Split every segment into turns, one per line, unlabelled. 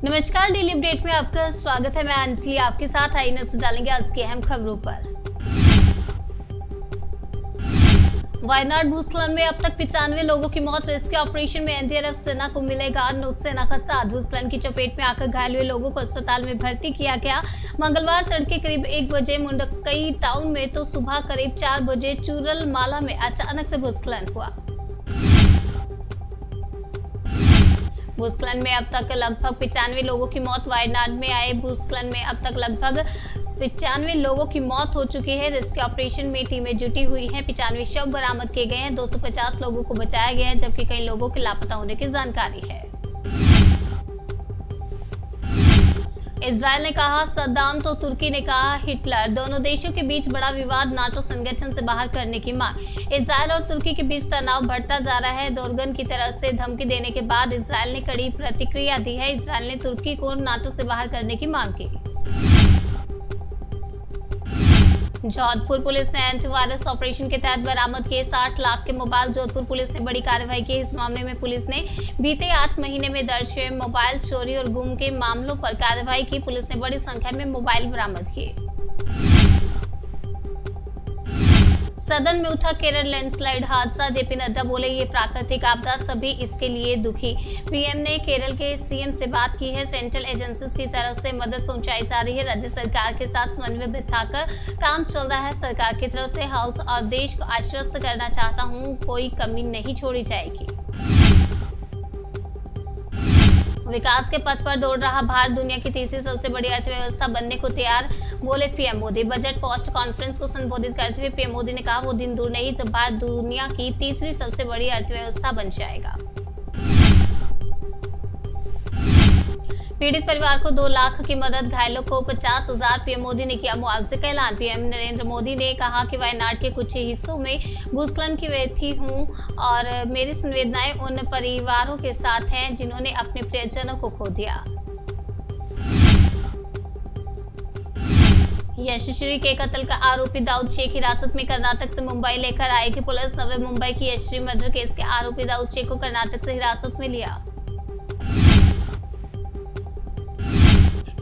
नमस्कार, daily update में आपका स्वागत है। मैं अंजलि आपके साथ आई नजर डालेंगे आज की अहम खबरों पर। वायनाड भूस्खलन में अब तक 95 लोगों की मौत। रेस्क्यू ऑपरेशन में एनडीआरएफ सेना को मिलेगा नौसेना का साथ। भूस्खलन की चपेट में आकर घायल हुए लोगों को अस्पताल में भर्ती किया गया। मंगलवार तड़के करीब 1 बजे मुंडकई टाउन में तो सुबह करीब 4 बजे चूरलमाला में अचानक से भूस्खलन हुआ। भूस्खलन में अब तक लगभग 95 लोगों की मौत। वायनाड में आए भूस्खलन में अब तक लगभग 95 लोगों की मौत हो चुकी है। रेस्क्यू ऑपरेशन में टीमें जुटी हुई हैं। 95 शव बरामद किए गए हैं। 250 लोगों को बचाया गया है, जबकि कई लोगों के लापता होने की जानकारी है। इजरायल ने कहा सद्दाम तो तुर्की ने कहा हिटलर। दोनों देशों के बीच बड़ा विवाद, नाटो संगठन से बाहर करने की मांग। इजरायल और तुर्की के बीच तनाव बढ़ता जा रहा है। एर्दोगन की तरफ से धमकी देने के बाद इजरायल ने कड़ी प्रतिक्रिया दी है। इजरायल ने तुर्की को नाटो से बाहर करने की मांग की। जोधपुर पुलिस ने एंटीवायरस ऑपरेशन के तहत बरामद किए 60 लाख के मोबाइल। जोधपुर पुलिस ने बड़ी कार्रवाई की। इस मामले में पुलिस ने बीते 8 महीने में दर्ज हुए मोबाइल चोरी और गुम के मामलों पर कार्रवाई की। पुलिस ने बड़ी संख्या में मोबाइल बरामद किए। सदन में उठा केरल लैंडस्लाइड हादसा। जेपी नड्डा बोले ये प्राकृतिक आपदा, सभी इसके लिए दुखी। पीएम ने केरल के सीएम से बात की है। सेंट्रल एजेंसीज की तरफ से मदद पहुंचाई जा रही है। राज्य सरकार के साथ समन्वय बिठाकर काम चल रहा है। सरकार की तरफ से हाउस और देश को आश्वस्त करना चाहता हूं, कोई कमी नहीं छोड़ी जाएगी। विकास के पथ पर दौड़ रहा भारत दुनिया की तीसरी सबसे बड़ी अर्थव्यवस्था बनने को तैयार, बोले PM Modi. Budget post conference को संबोधित करते हुए पीएम मोदी ने कहा वो दिन दूर नहीं जब भारत दुनिया की तीसरी सबसे बड़ी अर्थव्यवस्था बन जाएगा। पीड़ित परिवार को 2 लाख की मदद, घायलों को 50,000। पीएम मोदी ने किया मुआवजे का ऐलान। पीएम नरेंद्र मोदी ने कहा कि वायनाड के कुछ हिस्सों में भूस्खलन की व्यथी हूं और मेरी संवेदनाएं उन परिवारों के साथ हैं जिन्होंने अपने प्रियजनों को खो दिया। यशश्री के कत्ल का आरोपी दाऊद शेख हिरासत में कर्नाटक से मुंबई लेकर आएगी पुलिस। नवी मुंबई की यशश्री मर्डर केस के आरोपी दाऊद शेख को कर्नाटक से हिरासत में लिया।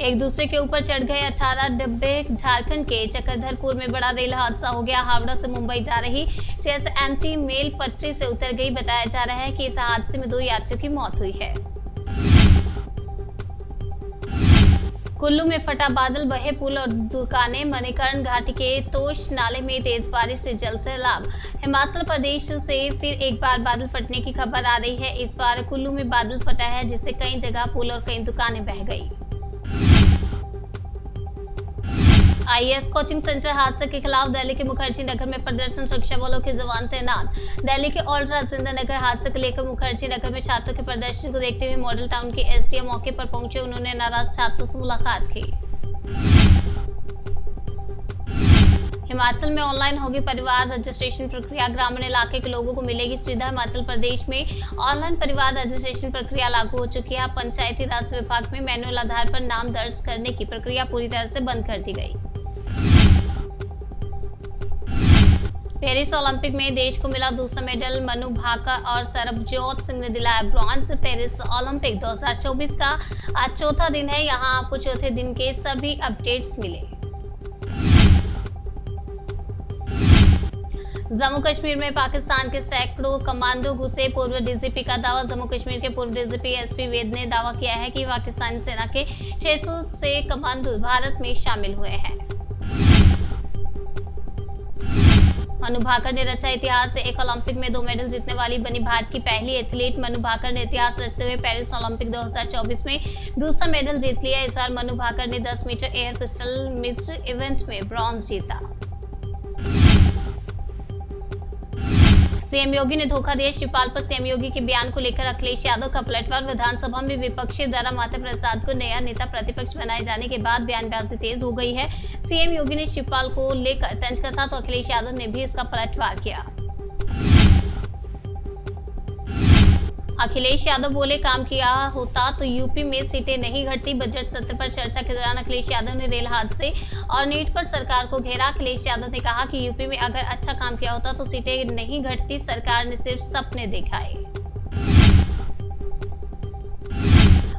एक दूसरे के ऊपर चढ़ गए 18 डिब्बे। झारखंड के चक्रधरपुर में बड़ा रेल हादसा हो गया। हावड़ा से मुंबई जा रही सीएसएमटी मेल पटरी से उतर गई। बताया जा रहा है कि इस हादसे में 2 यात्रियों की मौत हुई है। कुल्लू में फटा बादल, बहे पुल और दुकानें। मणिकर्ण घाटी के तोश नाले में तेज बारिश से जल सैलाब। हिमाचल प्रदेश से फिर एक बार बादल फटने की खबर आ रही है। इस बार कुल्लू में बादल फटा है, जिससे कई जगह पुल और कई दुकानें बह गई। आईएएस कोचिंग सेंटर हादसे के खिलाफ दिल्ली के मुखर्जी नगर में प्रदर्शन। सुरक्षा बलों के जवान तैनात। दिल्ली के ओल्ड राजेंद्र नगर हादसे को लेकर मुखर्जी नगर में छात्रों के प्रदर्शन को देखते हुए मॉडल टाउन के एसडीएम मौके पर पहुंचे। उन्होंने नाराज छात्रों से मुलाकात की। हिमाचल में ऑनलाइन होगी परिवार रजिस्ट्रेशन प्रक्रिया। ग्रामीण इलाके के लोगों को मिलेगी सुविधा। हिमाचल प्रदेश में ऑनलाइन परिवार रजिस्ट्रेशन प्रक्रिया लागू हो चुकी है। पंचायती राज विभाग में मैनुअल आधार पर नाम दर्ज करने की प्रक्रिया पूरी तरह से बंद कर दी गई। पेरिस ओलंपिक में देश को मिला दूसरा मेडल। मनु भाकर और सरबजोत सिंह ने दिलाया ब्रॉन्ज। पेरिस ओलंपिक 2024 का आज चौथा दिन है। यहां आपको चौथे दिन के सभी अपडेट्स मिले। जम्मू कश्मीर में पाकिस्तान के सैकड़ों कमांडो घुसे, पूर्व डीजीपी का दावा। जम्मू कश्मीर के पूर्व डीजीपी एसपी वेद ने दावा किया है कि पाकिस्तानी सेना के 600 से कमांडो भारत में शामिल हुए हैं। मनु भाकर ने रचा इतिहास। एक ओलंपिक में 2 मेडल जीतने वाली बनी भारत की पहली एथलीट। मनु भाकर ने इतिहास रचते हुए पेरिस ओलंपिक 2024 में दूसरा मेडल जीत लिया। इस बार मनु भाकर ने 10 metre air pistol mixed event में ब्रॉन्ज जीता। सीएम योगी ने धोखा दिया। शिवपाल पर सीएम योगी के बयान को लेकर अखिलेश यादव का पलटवार। विधानसभा में विपक्षी द्वारा माता प्रसाद को नया नेता प्रतिपक्ष बनाए जाने के बाद बयानबाजी तेज हो गई है। सीएम योगी ने शिवपाल को लेकर तंज कसा तो अखिलेश यादव ने भी इसका पलटवार किया। अखिलेश यादव बोले काम किया होता तो यूपी में सीटें नहीं घटती। बजट सत्र पर चर्चा के दौरान अखिलेश यादव ने रेल हादसे और नीट पर सरकार को घेरा। अखिलेश यादव ने कहा कि यूपी में अगर अच्छा काम किया होता तो सीटें नहीं घटती, सरकार ने सिर्फ सपने दिखाए।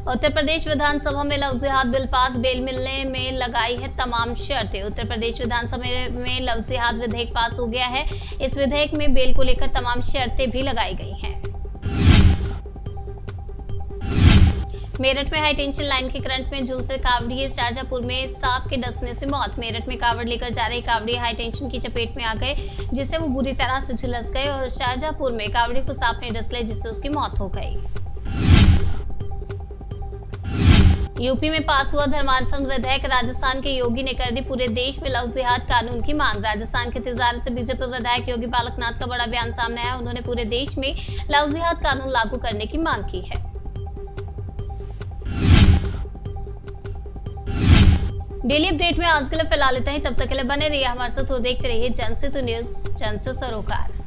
उत्तर प्रदेश विधानसभा में लव जिहाद बिल पास, बेल मिलने में लगाई है तमाम शर्तें। उत्तर प्रदेश विधानसभा में लव जिहाद विधेयक पास हो गया है। इस विधेयक में बेल को लेकर तमाम शर्तें भी लगाई गई हैं। मेरठ में हाई टेंशन लाइन के करंट में झुलसे कावड़िए, शाहजहांपुर में सांप के डसने से मौत। मेरठ में कावड़ लेकर जा रहे कावड़िए हाई टेंशन की चपेट में आ गए, जिससे वो बुरी तरह से झुलस गए और शाहजहांपुर में कावड़िए को सांप ने डस लिया, जिससे उसकी मौत हो गई। यूपी में पास हुआ धर्मांतरण विधेयक, राजस्थान के योगी ने कर दी पूरे देश में लव जिहाद कानून की मांग। राजस्थान के तिजारे से बीजेपी विधायक योगी बालकनाथ का बड़ा बयान सामने आया। उन्होंने पूरे देश में लव जिहाद कानून लागू करने की मांग की है। डेली अपडेट में आज के लिए फिलहाल इतना ही। तब तक के लिए बने रहिए हमारे साथ और देखते रहिए जनसेतु न्यूज़, जन से सरोकार।